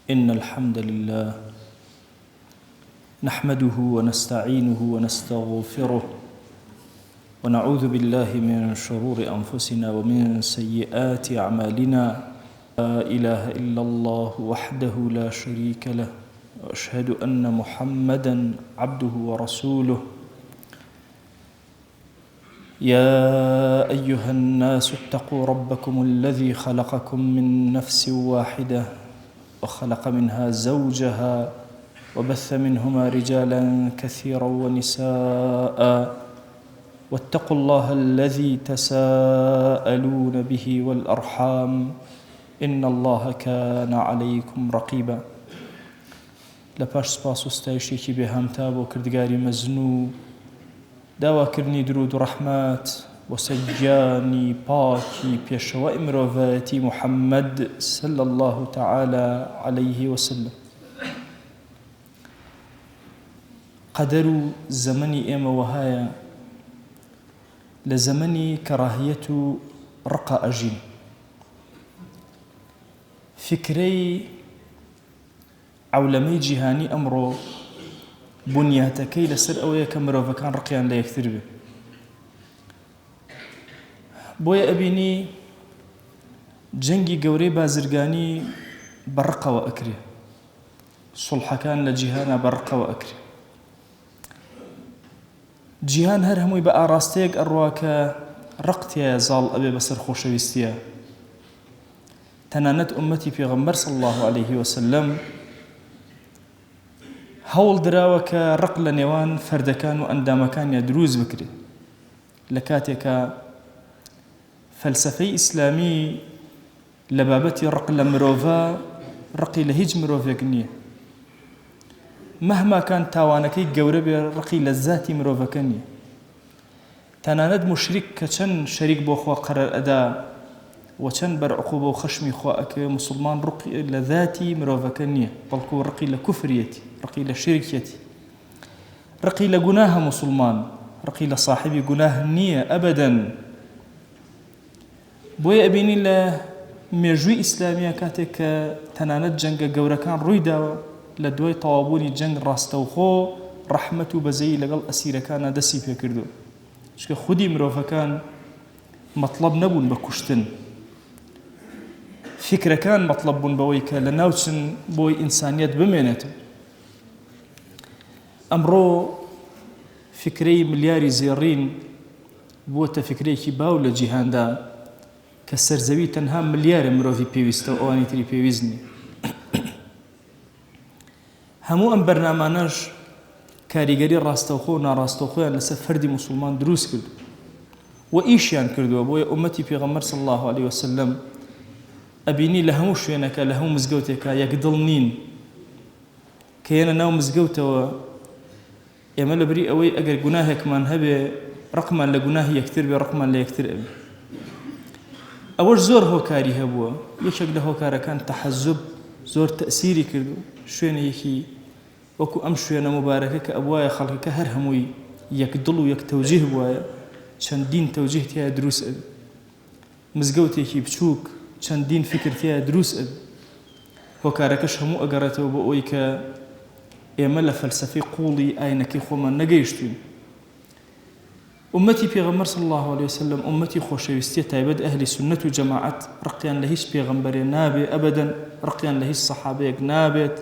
إن الحمد لله نحمده ونستعينه ونستغفره ونعوذ بالله من شرور أنفسنا ومن سيئات أعمالنا. لا إله إلا الله وحده لا شريك له وأشهد أن محمدًا عبده ورسوله. يا أيها الناس اتقوا ربكم الذي خلقكم من نفس واحدة وخلق منها زوجها وبث منهما رجالا كثيرا ونساء واتقوا الله الذي تساءلون به والأرحام إن الله كان عليكم رقيبا. لپاش سپاس و ستایشێکی بێهامتا بۆ کردگاری مەزن و داواکردنی درود و ڕەحمەت بۆ سەرگیانی پاکی پێشەوای مرۆڤایەتی محەممەد صلی الله تعالى عليه وسلم. قەدەر و زەمەنی ئێمە وەهایە لە زەمەنی کەڕاهیەت و ڕقە ئەژین. فکرەی عەولەمەی جیهانی ئەمڕۆ بنیاتەکەی لەسەر ئەوەیە کە مرۆڤەکان ڕقیان لە یەکتر بێ. بۆیە ئەبینی جەنگی گەورەی بازرگانی بە ڕقەوە ئەکرێ، سوڵحەکان لە جیهانە بە ڕقەوە ئەکرێ. جیهان هەر هەمووی بە ئاراستەیەک ئەڕوا کە ڕق تایە زاڵ ئەبێ بەسەر خۆشەویستیە. تەنانەت ئومەتی پێغەمبەر صلی الله عليه وسلم هەوڵ دراوە کە ڕق لە نێوان فەردەکان و ئەندامەکانیان دروست بکرێت لە کاتێکە فەلسەفەی ئیسلامی لە بابەتی ڕق لە مرۆڤە ڕقی لە هیچ مرۆڤێک نییە. مەهما کان تاوانەکەی گەورە بێ ڕقی لە زاتی مرۆڤەکە نییە. تەنانەت موشریک کە چەند شەریک بۆ خوا قەرار ئەدا و چەند بەرعقوبە و خەشمی خوا ئەکرێ، موسڵمان ڕقی لە ذاتی مرۆڤەکە نییە، بەڵکو ڕقی لە کوفریەتی، ڕقی لە شرکیەتی، ڕقی لە گوناهە. موسڵمان ڕقی لە صاحبی گوناه نییە ئەبەدەن. بۆیە ئەبینی لە مێژووی ئیسلامیە کاتێک کە تەنانەت جەنگە گەورەکان ڕووی داوە، لە دوای تەوابوونی جەنگ ڕاستەوخۆ ڕەحمەت و بەزەیی لەگەڵ ئەسیرەکانە دەستی پێکردو، چکە خودی مرۆڤەکان مەطلب نەبوون بە کوشتن. فکرەکان مەطلب بوون بەوەی کە لە ناوچن بۆی ئینسانیەت بمێنێتەوە. ئەمڕۆ فکرەی ملیاری زێڕین بووەتە فکرێکی باو لە جیهاندا کە سەرزەوی تەنها ملیارە مرۆڤی پێویستە و ئەوانی تری پێویست نییە. هەموو ئەم بەرنامانەش کاریگەری ڕاستەوخۆ و ناڕاستەوخۆیان لەسەر فەردی موسڵمان دروست کرد و ئیشیان کردووە. بۆیە ئومەتی پێغەمبەر صلی الله عليه وسلم ئەبینی لە هەموو شوێنەکە لە هەموو مزگەوتێکە یەکدڵ نین کە یەنە ناو مزگەوتەوە ئێمە لەبەری ئەوەی ئەگەر گوناهێکمان هەبێ ڕقمان لە گوناهی یەکتر بێ، ڕقمان لە یەکتر ئەبێ. ئەوەش زۆر هۆکاری هەبووە. یەکێک لە هۆکارەکان تەحەزوب زۆر تەئسیری کردو. شوێنێکی وەکو ئەم شوێنە مبارەکە کە ئەبوایە خەڵکەکە هەر هەمووی یەکدڵ و یەک تەوجیه بووایە، چەندین تەوجیه تایە دروست ئەبێ. مزگەوتێکی بچووک چەندین فکر تایە دروست ئەبێ. هۆکارەکەش هەموو ئەگەڕێتەوە بۆ ئەوەی کە ئێمە لە فەلسەفەی قوڵی ئاینەکەی خۆمان نەگەیشتوین. ئومەتی پێغەمبەر صلی الله عليه وسلم ئومەتی خۆشەویستیە، تایبەت ئەهلی سونەت و جەماعەت. ڕقیان لە هیچ پێغەمبەرێ نابێ ئەبەدەن، ڕقیان لە هیچ سەحابەیەک نابێت،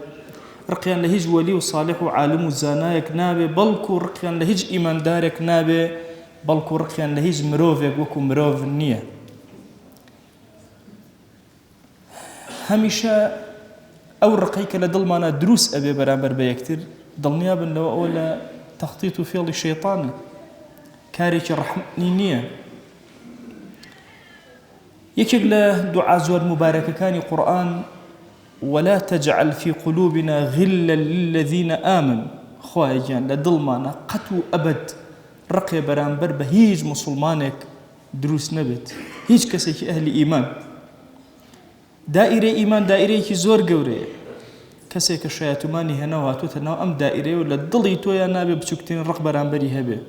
ڕقیان لە هیچ وەلی و صالح و عالم و زانایەک نابێ، بەڵکو ڕقیان لە هیچ ئیماندارێک نابێ، بەڵکو ڕقیان لە هیچ مرۆڤێک وەکو مرۆڤ نییە. هەمیشە ئەو ڕقەی کە لە دڵمانە دروست ئەبێ بەرامبەر بە یەکتر، دڵنیابن لەوە ئەوە لە تەخطیط و فێڵی شەیطانە، کارێکی ڕەحمەتی نییە. یەکێک لە دوعا زۆر مبارەکەکانی قورئان ولا تجعل في قلوبنا غلا للذين آمنوا. خوایە گیان لە دڵمانە قەت و ئەبەد ڕقێ بەرامبەر بە هیچ موسڵمانێک دروست نەبێت، هیچ کەسێکی ئەهلی ئیمان. دائیرەی ئیمان دائیرەیەکی زۆر گەورەیە. کەسێک کە شایەتومانی هێناو هاتووەتە ناو ئەم دائیرەیە و لە دڵی تۆیان نابێ بچووکترین ڕق بەرامبەری هەبێ.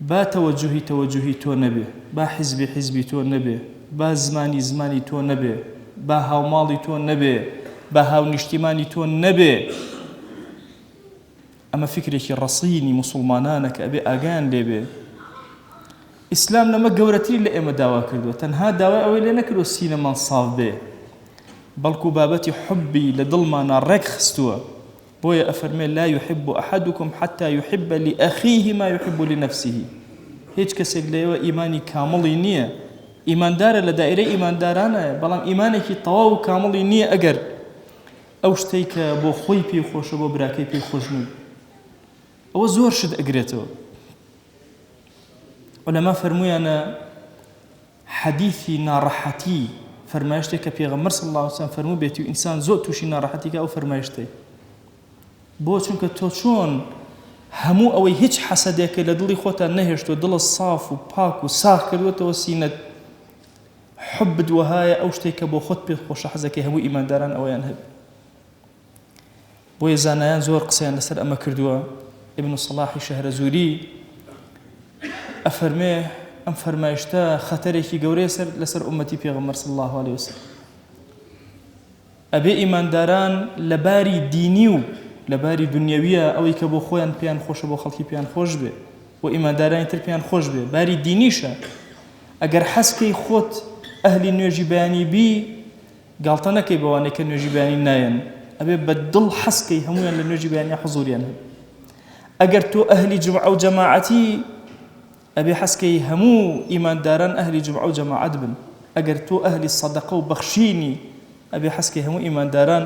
با تەوەجوهی تۆ نەبێ، با حیزبی تۆ نەبێ، با زمانی تۆ نەبێ، با هاوماڵی تۆ نەبێ، بە هاونیشتیمانی تۆ نەبێ. ئەمە فکرێکی ڕەسینی موسڵمانانە کە ئەبێ ئاگیان لێبێ. ئیسلام لەمە گەورەتری لە ئێمە داوا کردووە، تەنها داوای ئەوەی لێ نەکردووە سینەمان ساڵ بێ، بەڵکو بابەتی حوبی لە دڵمانە ڕێک خستووە. بۆیە ئەفەرمێ لا يحب أحدكم حتى يحب لأخيه ما يحب لنفسه. هیچ کەسێک لەوە ئیمانی کامڵی نییە، ئیماندارە لە دایرەی ئیماندارانە، بەڵام ئیمانێکی تەواو و کامڵی نییە ئەگەر ئەو شتەی کە بۆ خۆی پێی خۆشە بۆ براکەی پێی خۆش نیە. ئەوە زۆر شت ئەگرێتەوە. علەما فەرموویانە حەدیثی ناڕەحەتی فەرمایشتێک کە پێغەمبەر صلی الله علیه وسلم فەرموو بێتی و ئینسان زۆر تووشی ناڕەحەتیکە ئەو فەرمایشتەی. بۆ چونکە تۆ چۆن هەموو ئەوەی هیچ حەسەدێکە لە دڵی خۆتان نەهێشتوە، دڵە صاف و پاک و ساغ کردوێتەوە سینەت، حبت وهایە ئەو شتێک کە بۆ خۆت پێ خۆشە حەزەکەی هەموو ئیمانداران ئەوەیان هەبێت. بۆیە زانایان زۆر قسەیان لەسەر ئەمە کردووە. ابن صلاحی شەهرەزووری ئەفەرمێ ئەم فەرمایشتە خەتەرێکی گەورەیە لەسەر ئومەتی پێغەمبەر صلی الله عليه وسلم. ئەبێ ئیمانداران لە باری دینی و لە باری دنیاویە ئەوەی کە بۆ خۆیان پێیان خۆشە بۆ خەڵکی پێیان خۆش بێ و ئیماندارانی تر پێیان خۆش بێ. باری دینیشە ئەگەر حەسکەی خۆت ئەهلی نوێژی بەیانی بی، گاڵتە نەکەی بەوانەی کە نوێژی بەیانی نایەن، ئەبێ بە دڵ حەسکەی هەمویان لە نوێژی بەیانی حوزوریان هەبێ. ئەگەر تۆ ئەهلی جمعە و جەماعەتی، ئەبێ حەسکەی هەموو ئیمانداران ئەهلی جمعە و جەماعەت بن. ئەگەر تۆ ئەهلی سەدەقە و بەخشینی، ئەبێ حەسکەی هەموو ئیمانداران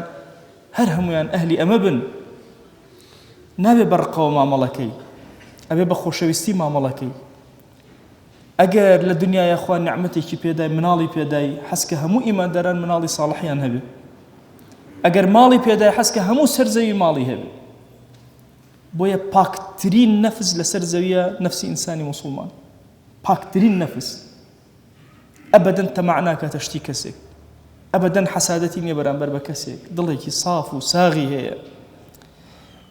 هەر هەمویان ئەهلی ئەمە بن. نابێ بەڕقەوە مامەڵەکەی، ئەبێ بە خۆشەویستی مامەڵەکەی. ئەگەر لە دنیای خوا نعمەتێکی پێدای، مناڵی پێدای، حەسکە هەموو ئیمانداران مناڵی ساڵحیان هەبێ. ئەگەر ماڵی پێدای، حەسکە هەموو سەرزەوی ماڵی هەبێ. بۆیە پاکترین نەفس لەسەر زەویە نەفسی ئینسانی موسڵمان، پاکترین نەفس. ئەبەدەن تەماع ناکاتە شتی کەسێک، ئەبەدەن حەسادەتی نییە بەرامبەر بە کەسێک، دڵێکی صاف و ساغی هەیە.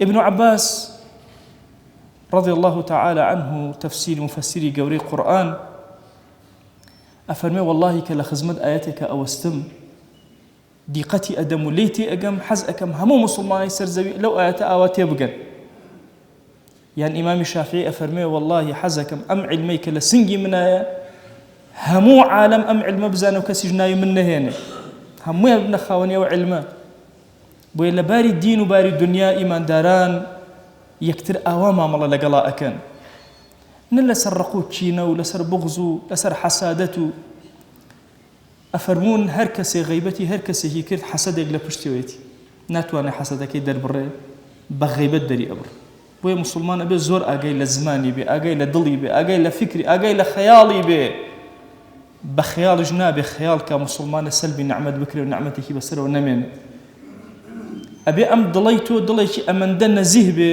ابن عباس رضي الله تعالى عنه تفسير مفسري قوري قرآن أفرمي والله كلا خزمت آياتك أوستم ديقتي أدم ليتي أقم حز أكم همو مسلماني سرزوي لو آيات آواتي بقن. يعني إمام الشافعي أفرمي والله حزكم أم علمي كلا سنجي من آية همو عالم أم علم بزان وكسجناي من هنا همو ابن خاوني وعلمه. بۆیە لە باری دین و باری دنیا ئیمانداران یەکتر ئاوا مامەڵە لەگەڵا ئەکەن، نە لەسەر ڕق و کینە و لەسەر بغز و لەسەر حەسادەت و ئەفەرموون هەر کەسێ غەیبەتی هەر کەسێکی کرد حەسەدێک لە پشتیوێتی ناتوانێت حەسەدەکەی دەربڕێ، بە غەیبەت دەری ئەبڕ. بۆیە موسڵمان ئەبێ زۆر ئاگای لە زمانی بێ، ئاگای لە دڵی بێ، ئاگای لە فکری، ئاگای لە خەیاڵی بێ. بە خەیاڵش نابێ خەیاڵ کە موسڵمانە سەلبی نەعمەت بکرێ و نەعمەتێکی بەسەرەوە نەمێنێ. ئەبێ ئەم دڵی تۆ دڵێکی ئەمەندە نەزیه بێ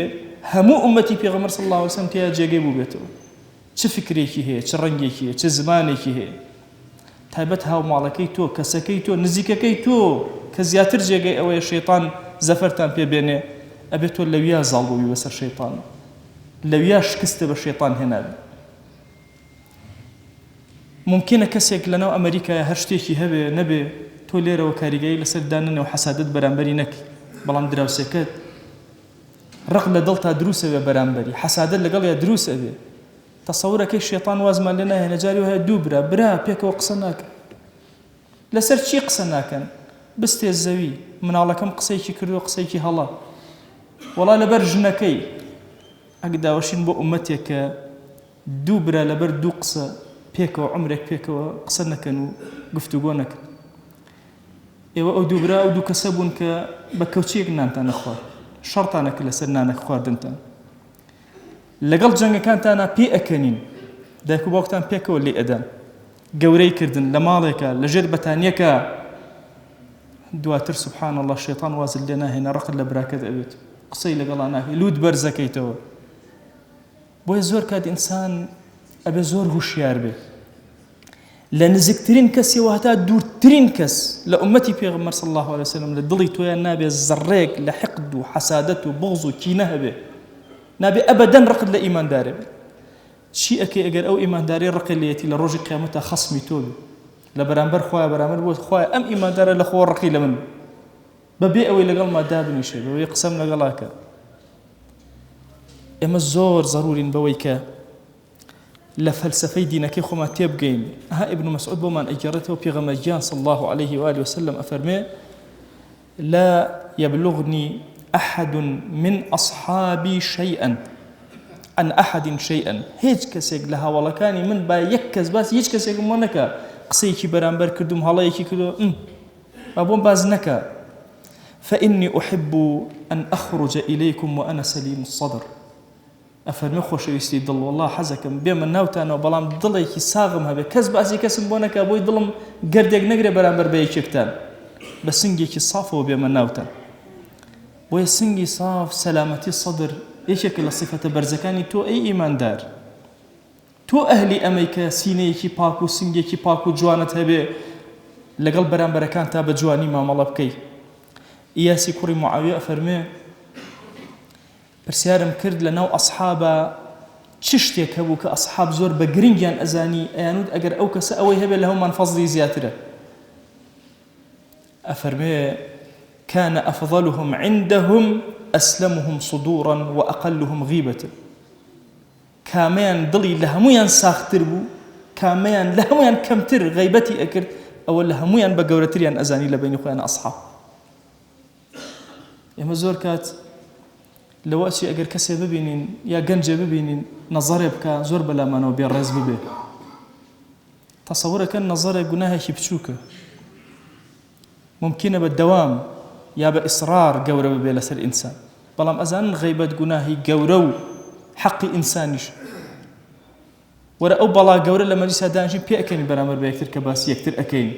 هەموو ئومەتی پێغەمبەر صلی الله علیه وسلم تیا جێگەی بوو بێتەوە. چ فکرێکی هەیە، چ ڕەنگێکی هەیە، چ زمانێکی هەیە. تایبەت هاوماڵەکەی تۆ، کەسەکەی تۆ، نزیکەکەی تۆ کە زیاتر جێگەی ئەوەیە شەیطان زەفەرتان پێبێنێ، ئەبێ تۆ لەویا زاڵ بووی بەسەر شەیطان، لەویا شکستە بە شەیطان هێنابێ. ممکنە کەسێک لەناو ئەمریکایە هەر شتێکی هەبێ نەبێ، تۆ لێرەوە کاریگەری لەسەر داننە و حەسادەت بەرامبەری نەکەی، بەڵام دراوسێکەت ڕق لە دڵ تا دروسە بێ بەرامبەری، حەسادەت لەگەڵ یا دروسە بێ. تەسەورەکەی شێطان وازمان لێ ناهێنە، جاری وهەیە دوو برا پێکەوە قسە ناکەن. لەسەر چی قسە ناکەن؟ بستێ زەوی، مناڵەکەم قسەیەکی کردووە قسەیەکی هەڵا، وەڵا لەبەر ژنەکەی. ئەگە داوەشین بۆ ئومەتێک کە دوو برا لەبەر دوو قسە پێکەوە عمرێک پێکەوە قسە نەکەن و گفتوگۆ نەکەن. ئێوە ئەو دوو برا ئەو دوو کەسە بوون کە بە کەوچیەک نانتان نەخوارد، شەڕتانەکە لەسەر نانەک خواردنتان. لەگەڵ جەنگەکانتانە پێ ئەکەنین، دایک و باوکتان پێکەوە لێ ئەدەن، گەورەی کردن لە ماڵێکە لەژێر بەتانیەکە. دواتر سبحان الله شەیطان وازت لێ ناهێنە، ڕقت لە براکەت ئەبێت، قسەی لەگەڵا ناکەی، لوت بەرزەکەیتەوە. بۆیە زۆر کات ئینسان ئەبێ زۆر هوشیار بێ لە نزیکترین کەسیەوە هەتا دوورترین کەس لە ئومەتی پێغەمبەر صلی الله علیه وسلم لە دڵی تۆیان نابێ زەڕێک لە حقد و حەسادەت و بغز و کینە هەبێ، نابێ ئەبەدەن ڕقت لە ئیماندارێ بێ. چی ئەکەی ئەگەر ئەو ئیمانداری ڕقی لێتی لە ڕۆژی قیامەتە خەسمی تۆ بێ، لە بەرامبەر خوایە، بەرامبەر بۆ خوایە ئەم ئیماندارە لە خۆ ڕقی لە من. بەبێ ئەوەی لەگەڵ ما دابنیشێ بەوەی قسەم لەگەڵاکە. ئێمە زۆر ضرورین بەوەی کە لە فەلسفەی دینەکەی خۆمان تێبگەین. ابن مسعود بۆمان ئەگەڕێتەوە پێغەمبەرگیان صلى الله عليه وآله وسلم ئەفەرمێ لا يبلغني أحد من أصحابي شيئا عن أحد شيئا. هیچ کەسێک لە هاوڵەکانی من با یەک کەس باسی هیچ کەسێکم بۆ نەکە قسەیەکی بەرامبەر کردوم هەڵەیەکی کردو با بۆم باز نەکە. فإني أحب أن أخرج إليكم وأنا سليم الصدر. ئەفەرمێ خۆشەویستی دڵ والله حەزەکەم بێمە ناوتانەوە بەڵام دڵێکی ساغم هەبێت کەس باسی کەسم بۆ نەکە بۆی دڵم گەردێک نەگرێ بەرامبەر بە یەکێکتان بە سنگێکی سافەوە بێمە ناوتان. بۆیە سنگی ساف سەلامەتی سەدر یەکێکە لە صیفەتە بەرزەکانی تۆ ئەی ئیماندار. تۆ ئەهلی ئەمەی کە سینەیەکی پاک و سنگێکی پاک و جوانت هەبێ لەگەڵ بەرامبەرەکان تا بە جوانی مامەڵە بکەی. ئیاسی کوڕی معاویە ئەفەرمێ پرسیارم کرد لە ناو ئەسحابە چ شتێک هەبوو کە ئەسحاب زۆر بە گرنگیان ئەزانی ئەیانوت ئەگەر ئەو کەسە ئەوەی هەبێ لە هەمومان فەزلی زیاترە. ئەفەرمێ كان أفضلهم عندهم أسلمهم صدورا وأقلهم غيبة. كاميان دڵی لە هەمویان ساختر بوو کامیان لە هەمویان کەمتر غیبەتی ئەکرد ئەوە لە هەمویان بە گەورەتریان ئەزانی لە بینی خۆیان ئەسحاب. ئێمە زۆر کات لەوەچی ئەگەر کەسێ ببینین یا گەنجێ ببینین نەزەرێ بکە زۆر بەلامانەوە بێڕێز ببێ. تەسەوورەکەن نەزەرێ گوناهێکی بچووکە ممکنە بە دەوام یا بە ئیسرار گەورە ببێ لەسەر ئینسان بەڵام ئەزانن غیبەت گوناهی گەورە و حەقی ئینسانیش. وەرە ئەو بەڵا گەورە لە مەجلیسا دانیشتین پێ ئەکەین بەرامبەر بە یەکتر کە باسی یەکتر ئەکەین.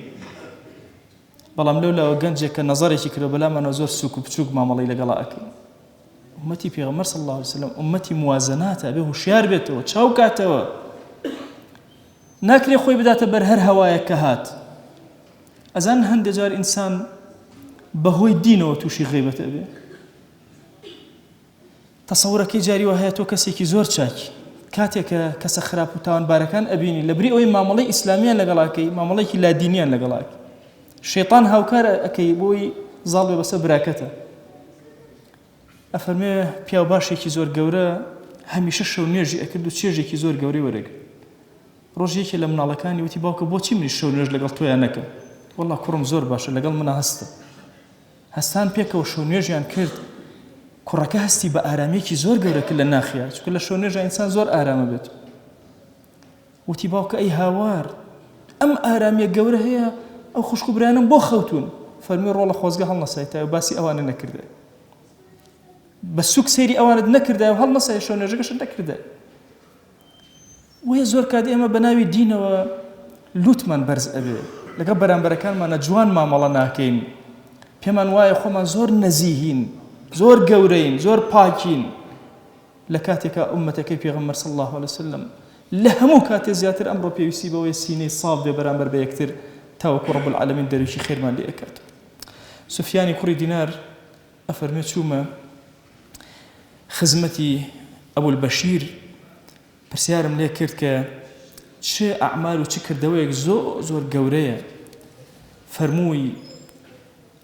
بەڵام لەولاوە گەنجێک کە نەزەرێکی کردە بەلامانەوە زۆر سووک و بچووک مامەڵەی لەگەڵا ئەکەین. أمتي پیغمبر صلى الله عليه وسلم أمتي موازنات به هوشيار بيته وشاو كاتوا ناكري خوي بدات بر هر هوايا كهات أزان هند جار إنسان بهوي دينه وتوشي غيبة أبي تصورك جاري وهياتو كسيكي زور شاكي كاتيك كس خراب وتاون باركان أبيني لبري أوي معاملة إسلامية لقلاكي معاملة لا دينية لقلاكي الشيطان هاوكار أكي بوي ظالب بس براكته ئەفەرمێ پیاو باشێکی زۆر گەورە هەمیشە شەو نوێژی ئەکرد و چێژێکی زۆر گەورەی وەرەگرت. ڕۆژێکی لە مناڵەکانی وتی باوکە بۆچی منی شەو نوێژ لەگەڵ تۆیان نەکەم؟ وەڵڵا کوڕم زۆر باشە لەگەڵ منە هەستە. هەستان پێکەوە شەو نوێژیان کرد. کوڕەکە هەستی بە ئارامێکی زۆر گەورە کرد لە ناخیا چونکە لە شەو نوێژە ئینسان زۆر ئارامە بێت. وتی باوکە ئەی هاوار ئەم ئارامیە گەورە هەیە ئەو خوشک و برایانم بۆ خەوتون. فەرمی ڕۆڵە خۆزگە هەڵنەسایتەوە باسی ئەوانە نەکردە. بسوك سيري أوانت نكرده وهل نصي شو نرجعش نكرده وهي زور كاد إما بناوي دين ولوتمان برز أبي لقى بركان ما نجوان ما ملنا كين بيمان واي خو زور نزيهين زور جورين زور باكين لكاتك أمتك في غمر صلى الله عليه وسلم لهمو كات زياتر أمر بيسيبه ويسيني صاف برامبر بيكتر توك رب العالمين دريشي خير ما اللي أكاد سفياني كوري دينار أفرميت شوما خزمتي أبو البشير برسيارم ليه كرت چه أعمال و چه كردويك زور قورية فرموي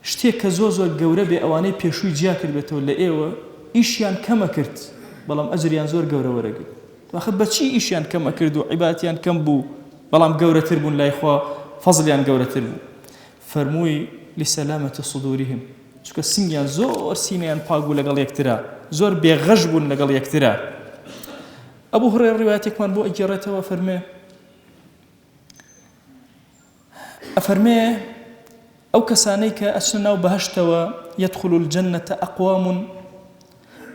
شتيك زور قورة بأواني بيشوي جاكر بيتو لأيوة إيشيان كما كرت بلام أجريان زور قورة ورقل واخد بچي إيشيان كما كردو عباتيان كم بو بلام قورة تربون لا إخوة فضليان قورة تربو فرموي لسلامة صدورهم چونکە سنگیان زۆر سینەیان پاک بوو لەگەڵ یەکترا زۆر بێغەش بوون لەگەڵ یەکترا. ئەبوو هورەیرە ڕیوایەتێکمان بۆ ئەگێڕێتەوە ئەفەرمێ ئەو کەسانەی کە ئەچنە ناو بەهەشتەوە يدخل الجنة أقوام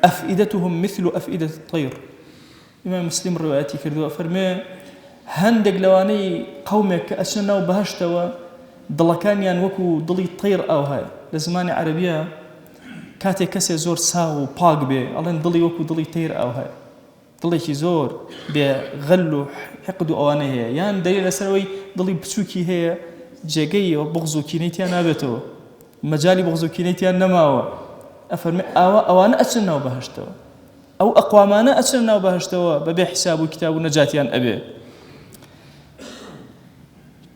أفئدتهم مثل أفئدة الطير. إمام مسلم ڕیوایەتی کردووە ئەفەرمێ هەندێک لەوانەی قەومێک کە ئەچنە ناو بەهەشتەوە دڵەکانیان وەکو دڵی طیر ئەو هەیە. لە زمانی عەرەبیە کاتێک کەسێ زۆر ساغ و پاک بێ ئەڵێن دڵی وەکو دڵی تیر ئەو هەیە دڵێکی زۆر بێ غەل و حقد و ئەوانە هەیە یان دەلیل لەسەرەوەی دڵی بچووکی هەیە جێگەی بغز و کینەیتیان نابێتەوە مەجالی بغز و کینەیتیان نەماوە. ئەفەرمێ ئەوانە ئەچن ناو بەهەشتەوە ئەو ئەقوامانە ئەچن ناو بەهەشتەوە بەبێ حیساب و کتاب و نەجاتیان ئەبێ.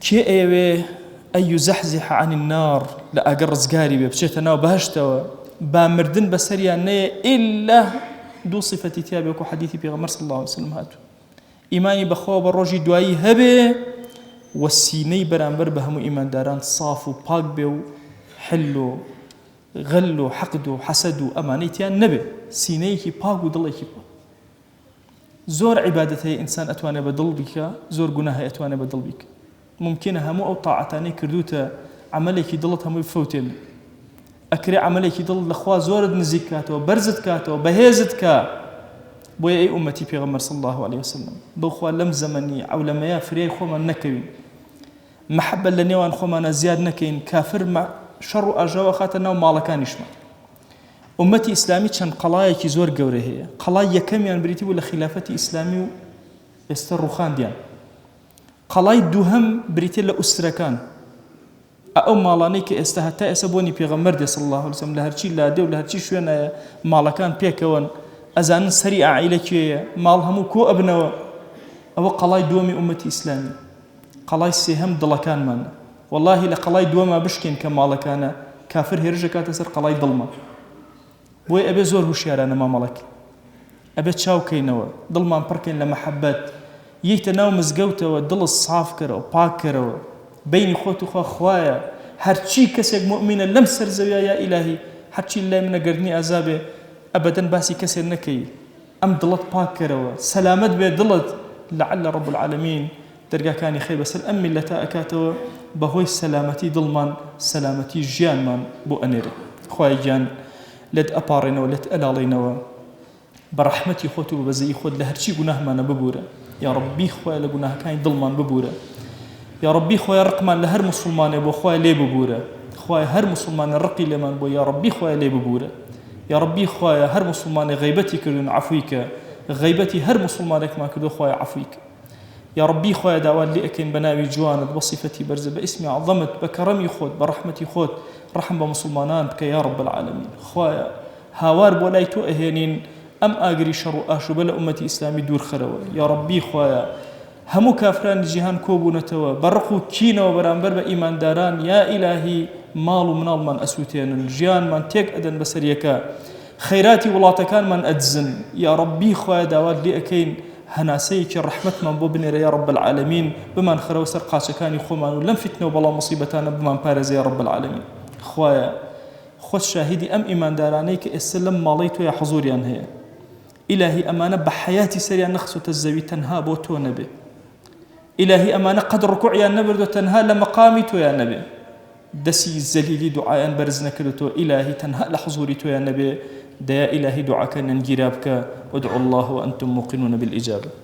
کێ ئێوێ أن يزحزح عن النار لأقر زقاري ببشيتنا وبهشتوا بامردن بسريان إلا دو صفة تيابك وحديثي بيغمر صلى الله عليه وسلم هاتو إيماني بخوا بروجي دوائي هبه والسيني برانبر بهم إيمان داران صافو باق بيو حلو غلو حقدو حسدو أمانيتيان نبي سينيكي باق ودليكي باق زور عبادتي إنسان أتواني بدل بك زور قناها أتواني بدل بك ممكن همو أو طاعتاني كردوتا عمليك دلت همو بفوتين أكري عمليك دل لخوا زورد نزيكاتو برزت كاتو بهيزت كا بويا أي أمتي بيغمر صلى الله عليه وسلم بخوا لم زمني أو لما يافري خوما نكوين محبة لنيوان خوما زياد نكين كافر مع شر أجاوة خاتنا ومالكان يشمع أمتي إسلامي كان قلايا كي زور قوري هي قلايا كم يعني بريتي ولا خلافتي إسلامي يستر خان ديان قلايا دوهم بريتي لأسركان أو مالاني كي استهتا أسبوني بيغمر صلى الله عليه وسلم لهرشي لا دي ولهرشي شوينا مالكان بيكوان أزان سريع عائلة مالهم كو أبنوا أو قلاي دومي أمتي إسلامي قلاي سيهم دلكان من والله لقلاي دوما بشكين كمالكانا كافر هرجة كاتسر قلاي ظلمة بوي أبي زور هشيارانا ما مالك أبي تشاو كينوا ظلمان بركين لمحبات يهتناو مزقوته ودل الصاف كرو باك كرو بين خوت وخوا خوايا هرشي كسك مؤمنا لم سرزويا يا إلهي هرشي الله من قرني أزابه أبدا باسي كسر نكي أم دلت باكر سلامت بي دلت لعل رب العالمين درجا كان خير بس الأم اللي تأكاتو بهوي سلامتي ضلمان سلامتي جيان من بو أنيري خواي جان لد أبارنا ولد ألالينا برحمتي خوتو بزي خود لهرشي قناه ما نببورة يا ربي خواي لقناه كان ضلمان ببورة يا ربي خواي رقمان لهر مسلمان بو خواي لي ببورة خواي هر مسلمان الرقي لمن بو يا ربي خواي لي ببورة يا ربي خوايا هر مسلمان غيبتي كردون عفويك غيبتي هر مسلمانك ما كردو خوايا عفويك يا ربي خوايا دعوان لي أكين بناوي جواند بصفتي برز باسمي عظمت بكرمي خود برحمتي خود رحم بمسلمانان بك يا رب العالمين خوايا هاوار بولايتو أهينين أم آقري شر آشو بلا أمتي إسلامي دور خلوة يا ربي خوايا همو كافران جيهان كوبونتوا برقو كينا وبرانبر بإيمان داران يا إلهي مال منال من أسوتين الجيان من تيك أدن بسريكا خيراتي ولاتكان من أدزن يا ربي خوايا داوات لي أكين هناسيك الرحمة من بوبنير يا رب العالمين بمن خروسر قاشكاني خومان ولم فتنوا بلا مصيبتان بمن بارز يا رب العالمين خوايا خود شاهدي أم إيمان دارانيك السلم ماليتو يا حضوري هي إلهي أمانة بحياتي سريع نخسو تزوي تنها بوتو نبي إلهي أمانة قد ركوع يا نبي تنها لمقامتو يا نبي دسي الزليلي دعاء برزنا كدتو إلهي تنها لحضورتو يا نبي دا إلهي دعاك ننجرابك وادعوا الله وأنتم موقنون بالإجابة